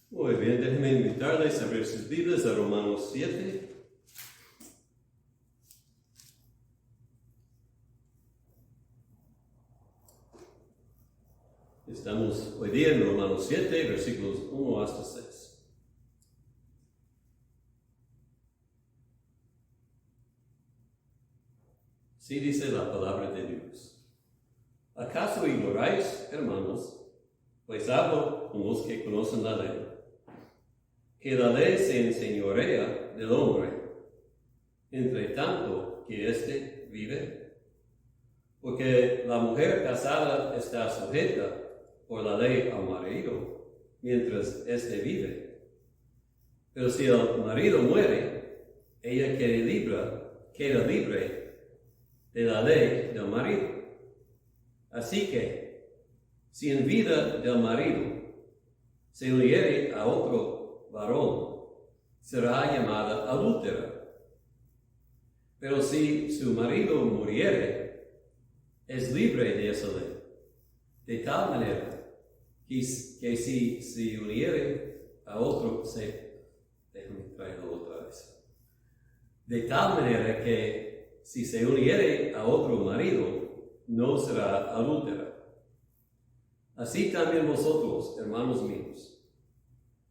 Muy bien, déjenme invitarles a abrir sus Biblias a Romanos 7. Estamos hoy día en Romanos 7, versículos 1 hasta 6. Así dice la palabra de Dios. ¿Acaso ignoráis, hermanos, pues hablo con los que conocen la ley, que la ley se enseñorea del hombre, entre tanto que éste vive? Porque la mujer casada está sujeta por la ley al marido, mientras éste vive. Pero si el marido muere, ella queda libre de la ley del marido. Así que, si en vida del marido se uniere a otro varón, será llamada adúltera. Pero si su marido muriere, es libre de esa ley, de tal manera que si se uniere a otro, déjame traerlo otra vez. De tal manera que si se uniere a otro marido, no será adúltera. Así también vosotros, hermanos míos,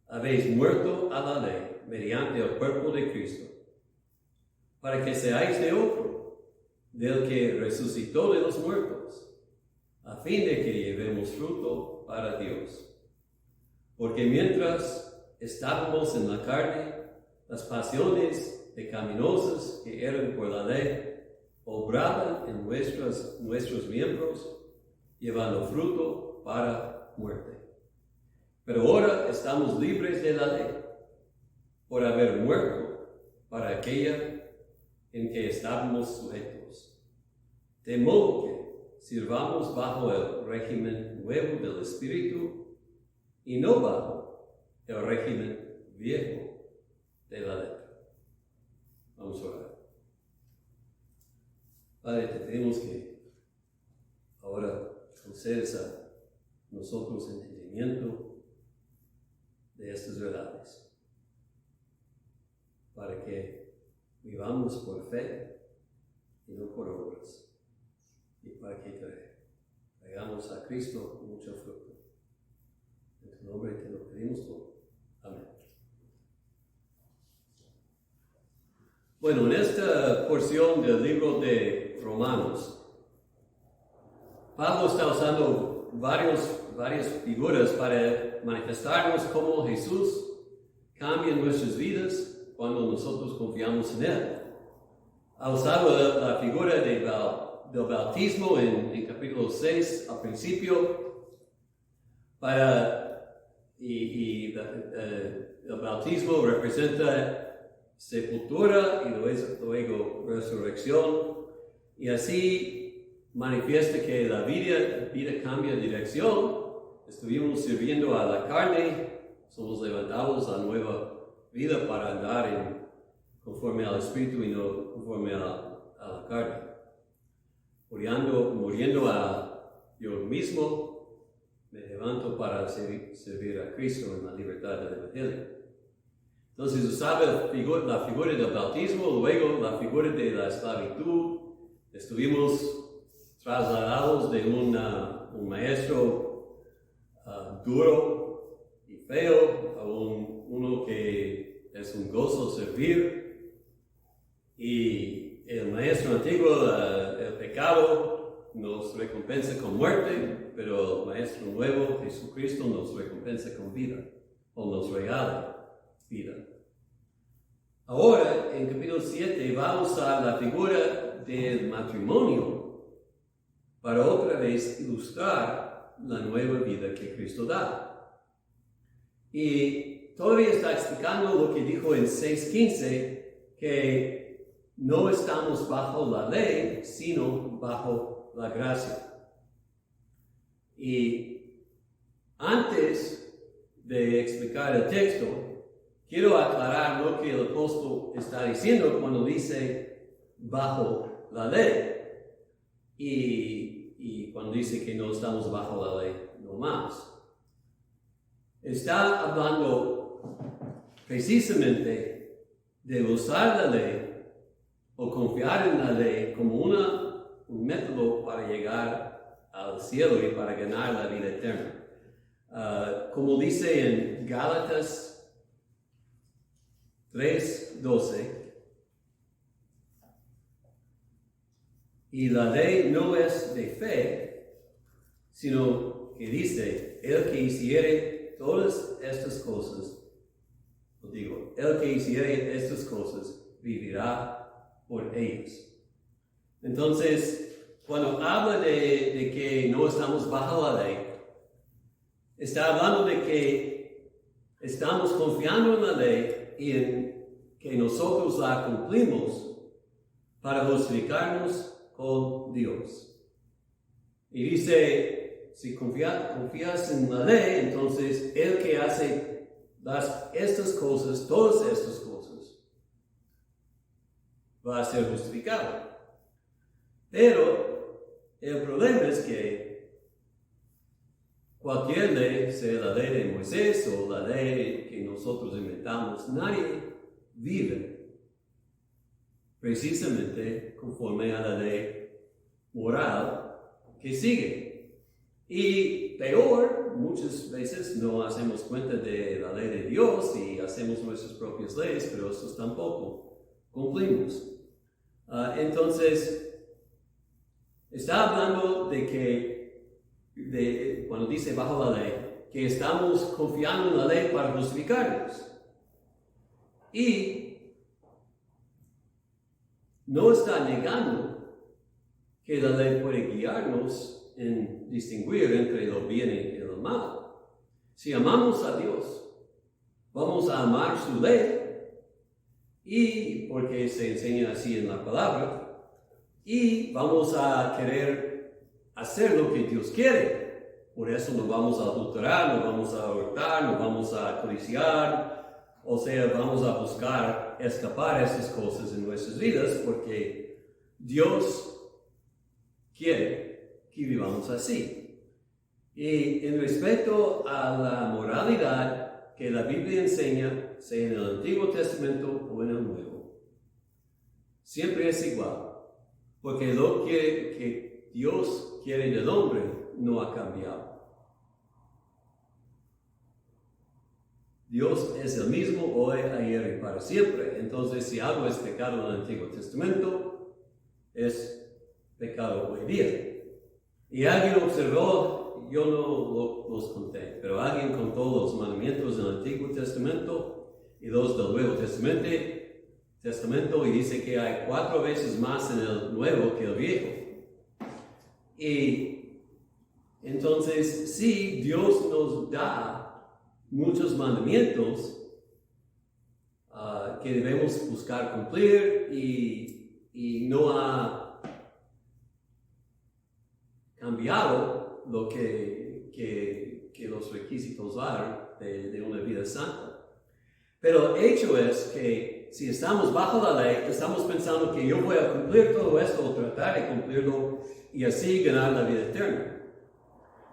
habéis muerto a la ley mediante el cuerpo de Cristo, para que seáis de otro, del que resucitó de los muertos, a fin de que llevemos fruto para Dios. Porque mientras estábamos en la carne, las pasiones pecaminosas que eran por la ley obraban en nuestros miembros, llevando fruto para muerte. Pero ahora estamos libres de la ley, por haber muerto para aquella en que estábamos sujetos. De modo que sirvamos bajo el régimen nuevo del Espíritu y no bajo el régimen viejo de la letra. Vamos a orar. Padre, te pedimos que ahora concedas a nosotros entendimiento de estas verdades, para que vivamos por fe y no por obras, y para que traigamos a Cristo mucho fruto. En tu nombre te lo pedimos todo. Amén. Bueno, en esta porción del libro de Romanos, Pablo está usando varias figuras para manifestarnos cómo Jesús cambia nuestras vidas cuando nosotros confiamos en Él. Ha usado la figura del bautismo en capítulo 6 al principio, el bautismo representa sepultura y luego resurrección, y así manifiesta que la vida cambia de dirección. Estuvimos sirviendo a la carne, somos levantados a nueva vida para andar conforme al Espíritu y no conforme a la carne. Muriendo a yo mismo, me levanto para servir a Cristo en la libertad del Evangelio. Entonces usaba la figura del bautismo, luego la figura de la esclavitud. Estuvimos trasladados de un maestro duro y feo a uno que es un gozo servir. Y el maestro antiguo, el pecado, nos recompensa con muerte, pero el maestro nuevo, Jesucristo, nos recompensa con vida, o nos regala vida. Ahora, en capítulo 7, va a usar la figura del matrimonio para otra vez ilustrar la nueva vida que Cristo da. Y todavía está explicando lo que dijo en 6:15, que no estamos bajo la ley, sino bajo la gracia. Y antes de explicar el texto, quiero aclarar lo que el apóstol está diciendo cuando dice bajo la ley. Y cuando dice que no estamos bajo la ley, no más. está hablando precisamente de usar la ley o confiar en la ley como un método para llegar al cielo y para ganar la vida eterna. Como dice en Gálatas 3:12, y la ley no es de fe, sino que dice, el que hiciere todas estas cosas, el que hiciere estas cosas vivirá por ellas. Entonces, cuando habla de que no estamos bajo la ley, está hablando de que estamos confiando en la ley y en que nosotros la cumplimos para justificarnos con Dios. Y dice, si confías en la ley, entonces el que hace estas cosas, todas estas cosas, va a ser justificado. Pero el problema es que cualquier ley, sea la ley de Moisés o la ley que nosotros inventamos, nadie vive precisamente conforme a la ley moral que sigue. Y peor, muchas veces no hacemos cuenta de la ley de Dios y hacemos nuestras propias leyes, pero estos tampoco cumplimos. Entonces, está hablando de que, cuando dice bajo la ley, que estamos confiando en la ley para justificarnos. Y no está negando que la ley puede guiarnos en distinguir entre lo bien y lo malo. Si amamos a Dios, vamos a amar su ley, y porque se enseña así en la palabra, y vamos a querer hacer lo que Dios quiere. Por eso no vamos a adulterar, no vamos a hurtar, no vamos a codiciar, o sea, vamos a buscar escapar esas cosas en nuestras vidas, porque Dios quiere que vivamos así. Y en respecto a la moralidad que la Biblia enseña, sea en el Antiguo Testamento o en el Nuevo, siempre es igual, porque lo que Dios quiere del hombre no ha cambiado. Dios es el mismo hoy, ayer y para siempre. Entonces, si algo es pecado en el Antiguo Testamento, es pecado hoy día. Y alguien observó, yo no los conté, pero alguien contó los mandamientos del Antiguo Testamento y los del Nuevo Testamento, y dice que hay 4 veces más en el Nuevo que el Viejo. Y entonces, sí, Dios nos da muchos mandamientos que debemos buscar cumplir, y no ha cambiado lo que los requisitos dan de una vida santa. Pero el hecho es que si estamos bajo la ley, estamos pensando que yo voy a cumplir todo esto o tratar de cumplirlo y así ganar la vida eterna.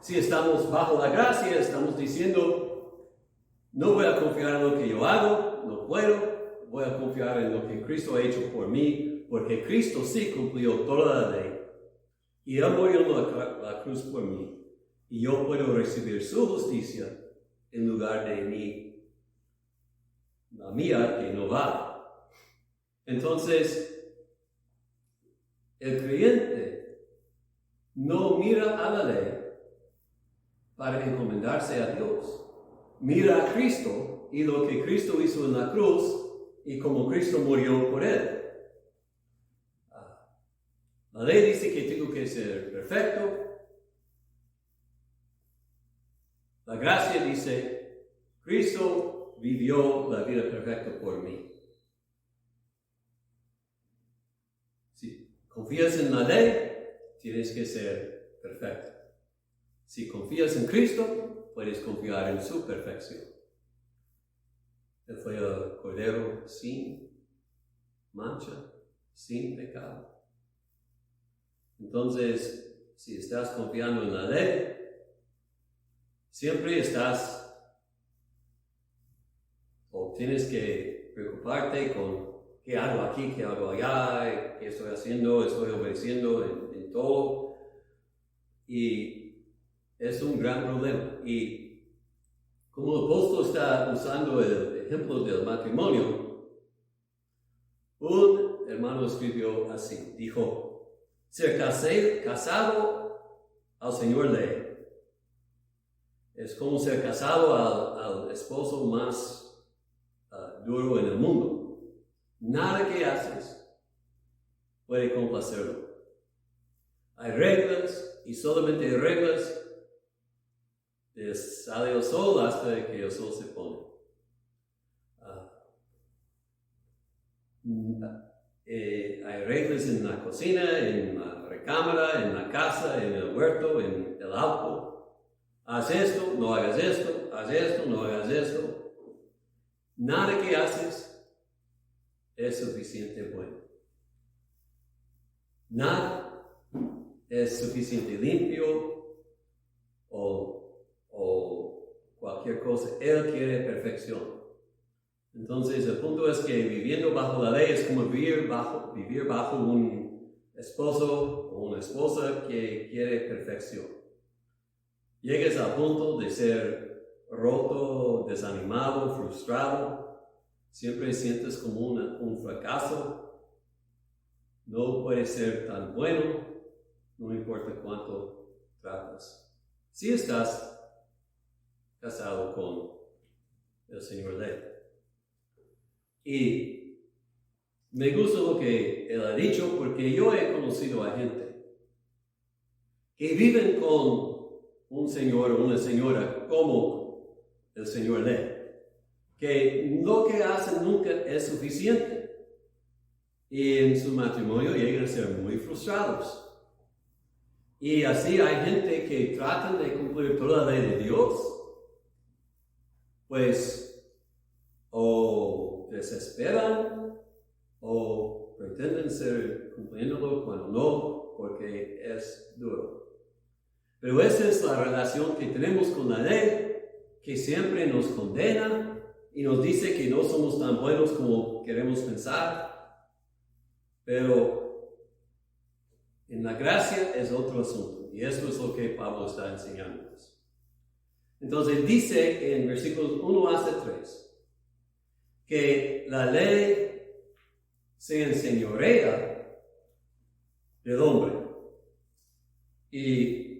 Si estamos bajo la gracia, estamos diciendo, no voy a confiar en lo que yo hago, no puedo, voy a confiar en lo que Cristo ha hecho por mí, porque Cristo sí cumplió toda la ley. Y Él murió en la cruz por mí, y yo puedo recibir su justicia en lugar de la mía que no vale. Entonces, el creyente no mira a la ley para encomendarse a Dios. Mira a Cristo y lo que Cristo hizo en la cruz y cómo Cristo murió por él. La ley dice que tengo que ser perfecto. La gracia dice, Cristo vivió la vida perfecta por mí. Si confías en la ley, tienes que ser perfecto. Si confías en Cristo, puedes confiar en su perfección. Él fue el Cordero sin mancha, sin pecado. Entonces, si estás confiando en la ley, siempre estás tienes que preocuparte con qué hago aquí, qué hago allá, qué estoy haciendo, estoy obedeciendo en todo. Y es un gran problema. Y como el apóstol está usando el ejemplo del matrimonio, un hermano escribió así, dijo, ser casado al Señor le es como ser casado al esposo más duro en el mundo. Nada que haces puede complacerlo. Hay reglas y solamente hay reglas. Sale el sol hasta que el sol se pone. Hay reglas en la cocina, en la recámara, en la casa, en el huerto, en el auto. Haz esto, no hagas esto, haz esto, no hagas esto. Nada que haces es suficiente bueno. Nada es suficiente limpio o cualquier cosa. Él quiere perfección. Entonces el punto es que viviendo bajo la ley es como vivir bajo un esposo o una esposa que quiere perfección. Llegues al punto de ser roto, desanimado, frustrado, siempre sientes como un fracaso, no puedes ser tan bueno, no importa cuánto tratas. Si estás casado con el Señor Ley. Y me gusta lo que él ha dicho porque yo he conocido a gente que viven con un señor o una señora como el Señor lee, que lo que hacen nunca es suficiente y en su matrimonio llegan a ser muy frustrados. Y así hay gente que tratan de cumplir toda la ley de Dios, pues o desesperan o pretenden ser cumpliéndolo cuando no, porque es duro. Pero esa es la relación que tenemos con la ley, que siempre nos condena y nos dice que no somos tan buenos como queremos pensar. Pero en la gracia es otro asunto. Y eso es lo que Pablo está enseñándonos. Entonces dice en versículos 1 hasta 3 que la ley se enseñorea del hombre. Y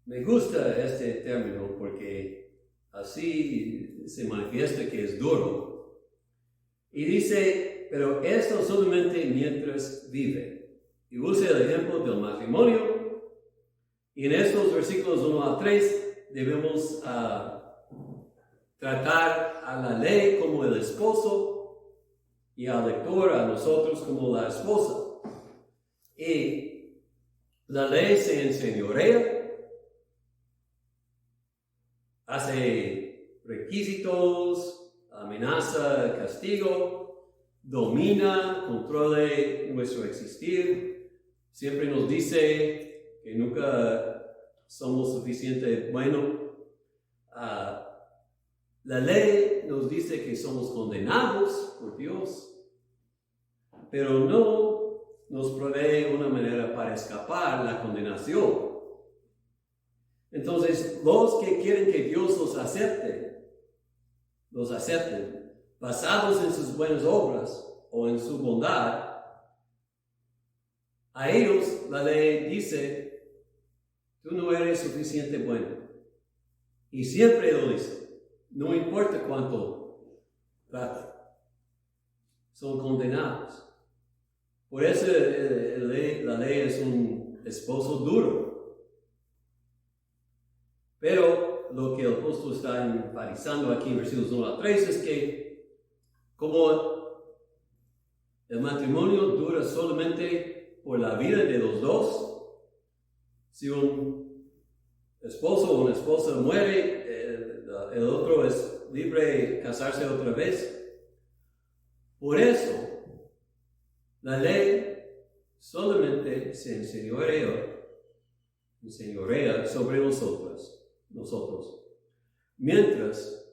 me gusta este término porque así se manifiesta que es duro. Y dice, pero esto solamente mientras vive. Y usa el ejemplo del matrimonio. Y en estos versículos 1 a 3 debemos tratar a la ley como el esposo y al lector, a nosotros como la esposa. Y la ley se enseñorea. Hace requisitos, amenaza, castigo, domina, controla nuestro existir. Siempre nos dice que nunca somos suficientemente buenos. La ley nos dice que somos condenados por Dios, pero no nos provee una manera para escapar la condenación. Entonces, los que quieren que Dios los acepten, basados en sus buenas obras o en su bondad, a ellos la ley dice, tú no eres suficiente bueno. Y siempre lo dice, no importa cuánto trata, son condenados. Por eso la ley es un esposo duro. Pero lo que el apóstol está enfatizando aquí en versículos 1 a 3 es que como el matrimonio dura solamente por la vida de los dos, si un esposo o una esposa muere, el otro es libre de casarse otra vez. Por eso, la ley solamente se enseñorea sobre nosotros, mientras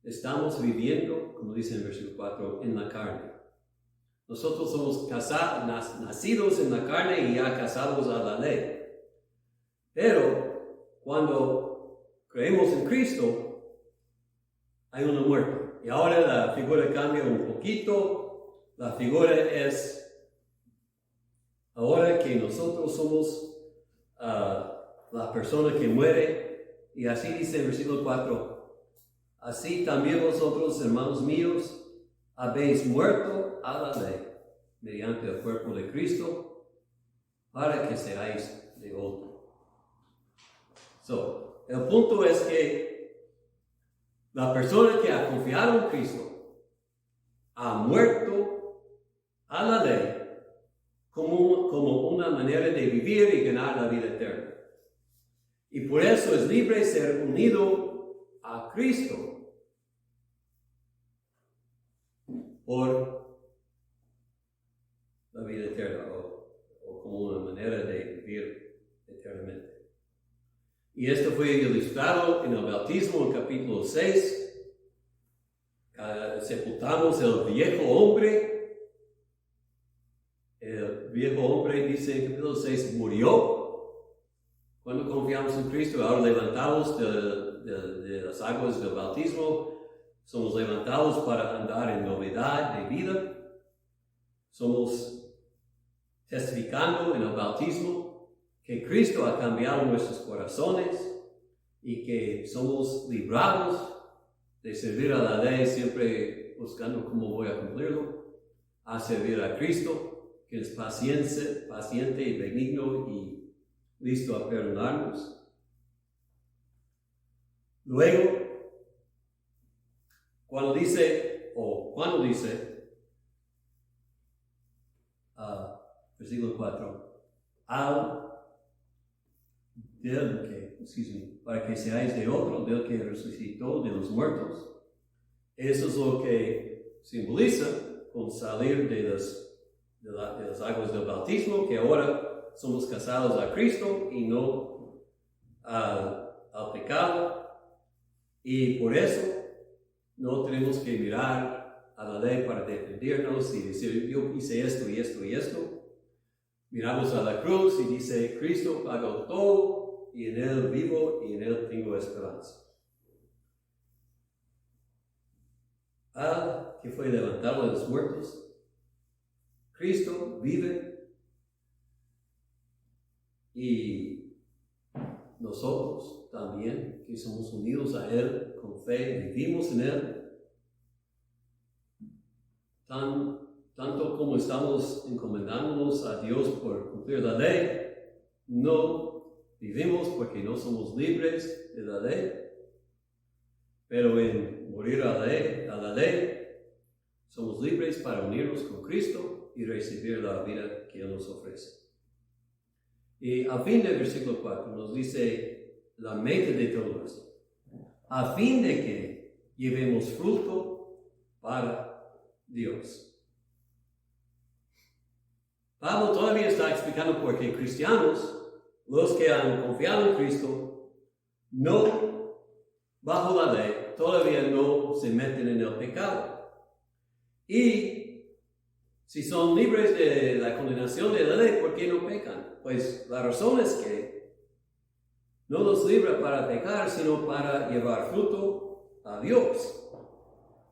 estamos viviendo, como dice en el versículo 4, en la carne. Nosotros somos nacidos en la carne y ya casados a la ley. Pero cuando creemos en Cristo, hay una muerte. Y ahora la figura cambia un poquito. La figura es ahora que nosotros somos la persona que muere. Y así dice el versículo 4. Así también vosotros, hermanos míos, habéis muerto a la ley mediante el cuerpo de Cristo para que seáis de otro. El punto es que la persona que ha confiado en Cristo ha muerto a la ley como una manera de vivir y ganar la vida eterna. Y por eso es libre ser unido a Cristo por la vida eterna o como una manera de vivir eternamente. Y esto fue ilustrado en el bautismo en capítulo 6. Sepultamos el viejo hombre. El viejo hombre, dice en capítulo 6, murió cuando confiamos en Cristo. Ahora levantados de las aguas del bautismo, somos levantados para andar en novedad de vida. Somos testificando en el bautismo que Cristo ha cambiado nuestros corazones y que somos librados de servir a la ley siempre buscando cómo voy a cumplirlo, a servir a Cristo, que es paciente y benigno y listo a perdonarnos. Luego, cuando dice, versículo 4, para que seáis de otro, del que resucitó de los muertos. Eso es lo que simboliza con salir de las aguas del bautismo, que ahora somos casados a Cristo y no al pecado. Y por eso no tenemos que mirar a la ley para defendernos y decir, yo hice esto y esto y esto. Miramos a la cruz y dice, Cristo pagó todo y en Él vivo y en Él tengo esperanza. Al que fue levantado de los muertos, Cristo vive y nosotros también, que somos unidos a Él con fe, vivimos en Él. Tanto como estamos encomendándonos a Dios por cumplir la ley, no vivimos porque no somos libres de la ley, pero en morir a la ley, somos libres para unirnos con Cristo y recibir la vida que Él nos ofrece. Y al fin del versículo 4 nos dice la meta de todo esto, a fin de que llevemos fruto para Dios. Pablo todavía está explicando por qué cristianos, los que han confiado en Cristo, no bajo la ley, todavía no se meten en el pecado. Y si son libres de la condenación de la ley, ¿por qué no pecan? Pues la razón es que no los libra para pecar, sino para llevar fruto a Dios.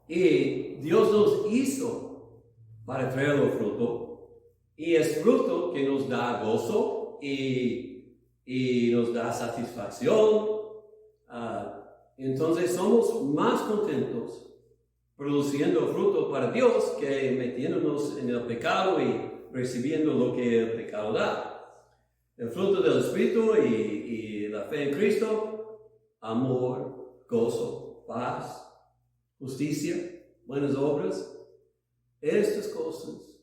Y Dios nos hizo para traer el fruto. Y es fruto que nos da gozo y nos da satisfacción. Entonces somos más contentos produciendo fruto para Dios que metiéndonos en el pecado y recibiendo lo que el pecado da. El fruto del Espíritu y la fe en Cristo, amor, gozo, paz, justicia, buenas obras. Estas cosas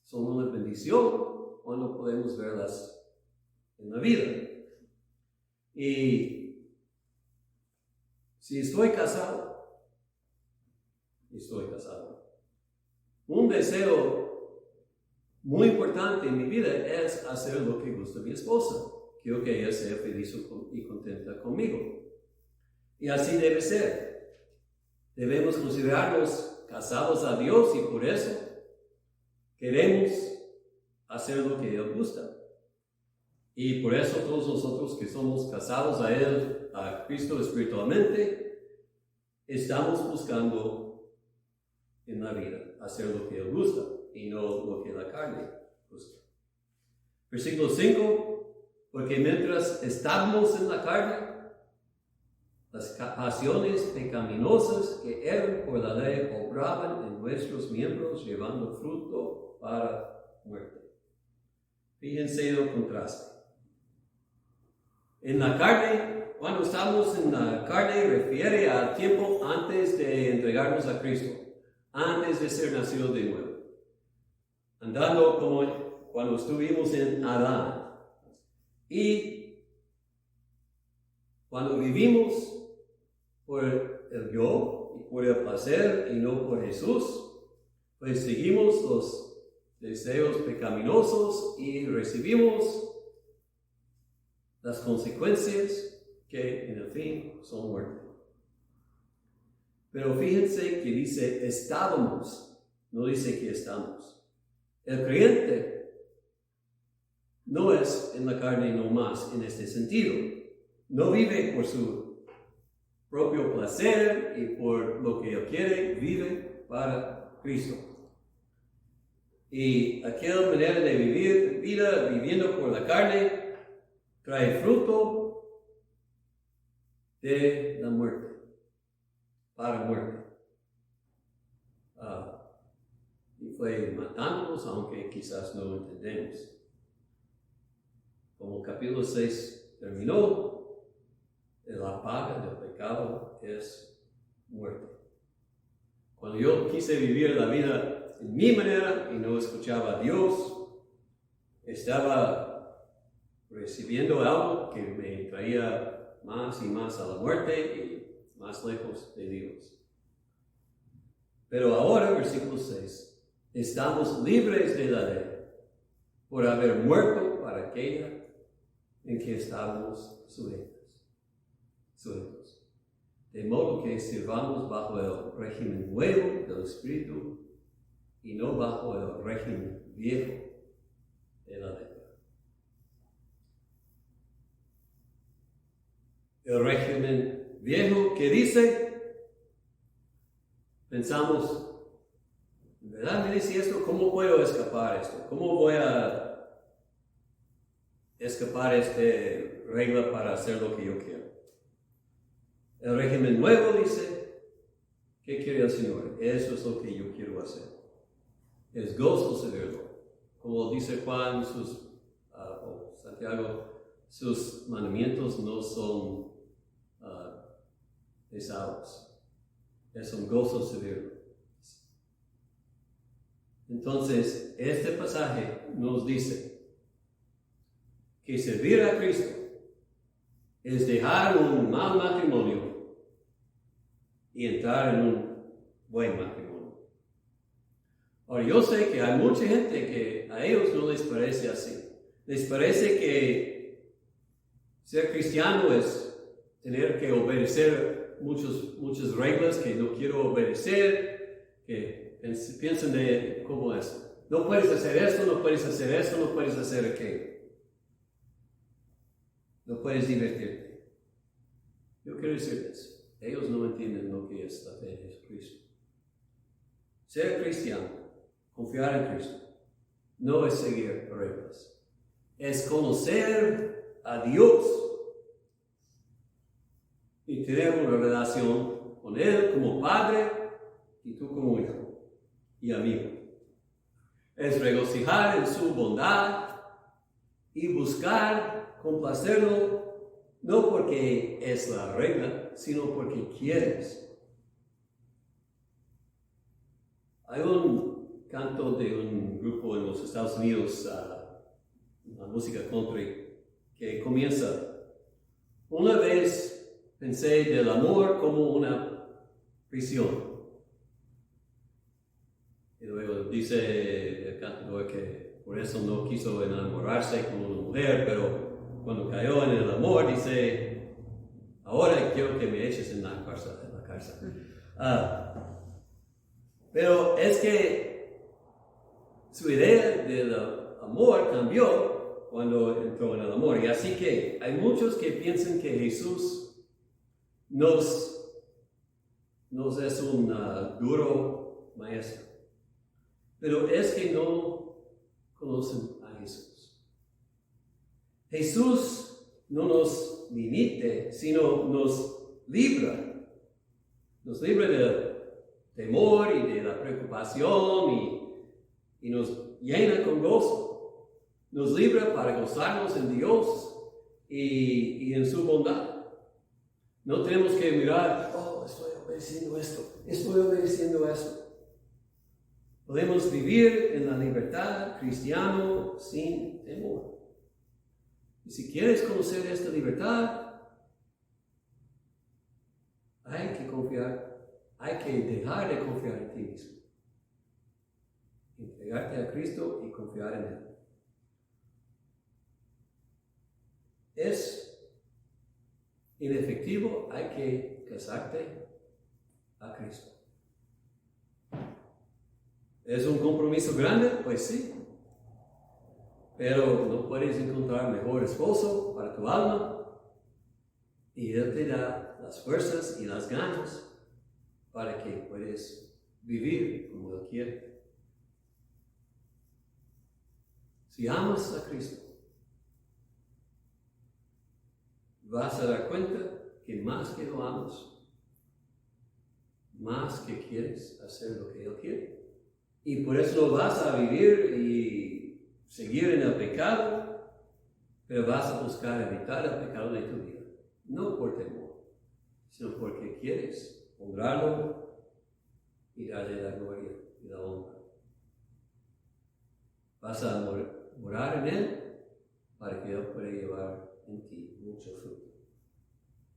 son una bendición cuando podemos verlas en la vida. Y si estoy casado, un deseo muy importante en mi vida es hacer lo que gusta a mi esposa. Quiero que ella sea feliz y contenta conmigo. Y así debe ser. debemos considerarnos casados a Dios y por eso queremos hacer lo que Él gusta. Y por eso todos nosotros que somos casados a Él, a Cristo espiritualmente, estamos buscando en la vida hacer lo que Él gusta y no lo que la carne gusta. Versículo 5, porque mientras estábamos en la carne, las pasiones pecaminosas que eran por la ley obraban en nuestros miembros, llevando fruto para muerte. Fíjense el contraste. En la carne, cuando estamos en la carne, refiere al tiempo antes de entregarnos a Cristo, antes de ser nacidos de nuevo. Andando como cuando estuvimos en Adán. Y cuando vivimos por el yo y por el placer y no por Jesús, pues seguimos los deseos pecaminosos y recibimos las consecuencias que en el fin son muerte. Pero fíjense que dice estábamos, no dice que estamos. El creyente no es en la carne no más en este sentido. No vive por su propio placer y por lo que él quiere, vive para Cristo. Y aquella manera de vivir vida viviendo por la carne trae fruto de la muerte, para muerte. Y fue matándonos, aunque quizás no entendemos. Como el capítulo 6 terminó, la paga del pecado es muerte. Cuando yo quise vivir la vida en mi manera y no escuchaba a Dios, estaba recibiendo algo que me traía más y más a la muerte y más lejos de Dios. Pero ahora, versículo 6, estamos libres de la ley por haber muerto para aquella en que estábamos sujetos. De modo que sirvamos bajo el régimen nuevo del Espíritu y no bajo el régimen viejo de la ley. El régimen viejo que dice, pensamos, ¿en verdad me dice esto? ¿Cómo puedo escapar esto? ¿Cómo voy a escapar esta regla para hacer lo que yo quiero? El régimen nuevo dice, ¿qué quiere el Señor? Eso es lo que yo quiero hacer. Es gozo saberlo. Como dice Juan, o Santiago, sus mandamientos no son pesados. Es un gozo saberlo. Entonces, este pasaje nos dice que servir a Cristo es dejar un mal matrimonio y entrar en un buen matrimonio. Ahora, yo sé que hay mucha gente que a ellos no les parece así. Les parece que ser cristiano es tener que obedecer muchas reglas que no quiero obedecer, que piensan de cómo es. No puedes hacer esto, no puedes hacer esto, no puedes hacer aquello. No puedes divertirte. Yo quiero decirles, ellos no entienden lo que es la fe de Jesucristo. Ser cristiano, confiar en Cristo, no es seguir reglas. Es conocer a Dios y tener una relación con Él como padre y tú como hijo y amigo. Es regocijar en su bondad y buscar complacerlo, no porque es la regla, sino porque quieres. Hay un canto de un grupo en los Estados Unidos, la música country, que comienza: una vez pensé del amor como una prisión. Y luego dice el cantador que por eso no quiso enamorarse con una mujer, pero cuando cayó en el amor, dice, ahora quiero que me eches en la cárcel. Pero es que su idea del amor cambió cuando entró en el amor. Y así que hay muchos que piensan que Jesús nos es un duro maestro. Pero es que no conocen a Jesús. Jesús no nos limite, sino nos libra. Nos libra del temor y de la preocupación y nos llena con gozo. Nos libra para gozarnos en Dios y en su bondad. No tenemos que mirar, estoy obedeciendo esto, estoy obedeciendo esto. Podemos vivir en la libertad cristiana sin temor. Y si quieres conocer esta libertad, hay que confiar, hay que dejar de confiar en ti mismo. Entregarte a Cristo y confiar en Él. Es inefectivo, hay que casarte a Cristo. ¿Es un compromiso grande? Pues sí. Pero no puedes encontrar mejor esposo para tu alma. Y Él te da las fuerzas y las ganas para que puedas vivir como Él quiere. Si amas a Cristo, vas a dar cuenta que más que lo amas, más que quieres hacer lo que Él quiere. Y por eso no vas a vivir y seguir en el pecado, pero vas a buscar evitar el pecado de tu vida. No por temor, sino porque quieres honrarlo y darle la gloria y la honra. Vas a morar en Él para que Él pueda llevar en ti mucho fruto.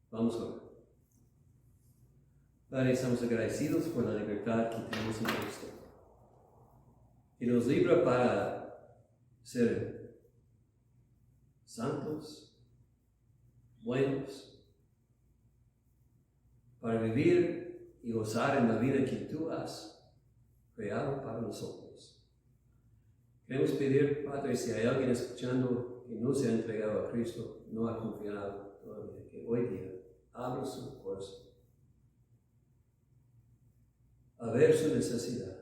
Vamos a orar. Padre, estamos agradecidos por la libertad que tenemos en Cristo, que nos libra para ser santos, buenos, para vivir y gozar en la vida que tú has creado para nosotros. Queremos pedir, Padre, si hay alguien escuchando que no se ha entregado a Cristo, no ha confiado todavía, que hoy día abra su corazón a ver su necesidad.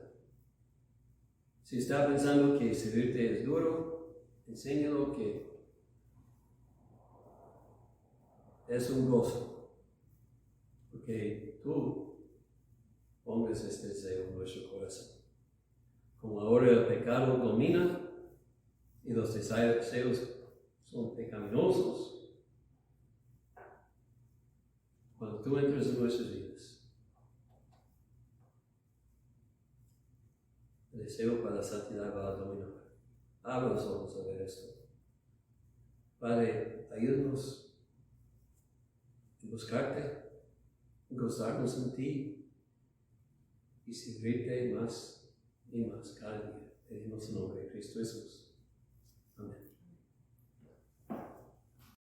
Si está pensando que servirte es duro, enséñalo que es un gozo, porque tú pongas este deseo en nuestro corazón. Como ahora el pecado domina y los deseos son pecaminosos, cuando tú entras en nuestras vidas, el deseo para la santidad va a dominar. Abra los ojos a ver esto. Padre, ayúdanos a buscarte, a gozarnos en ti y servirte más y más cada día. Pedimos en nombre de Cristo Jesús. Amén.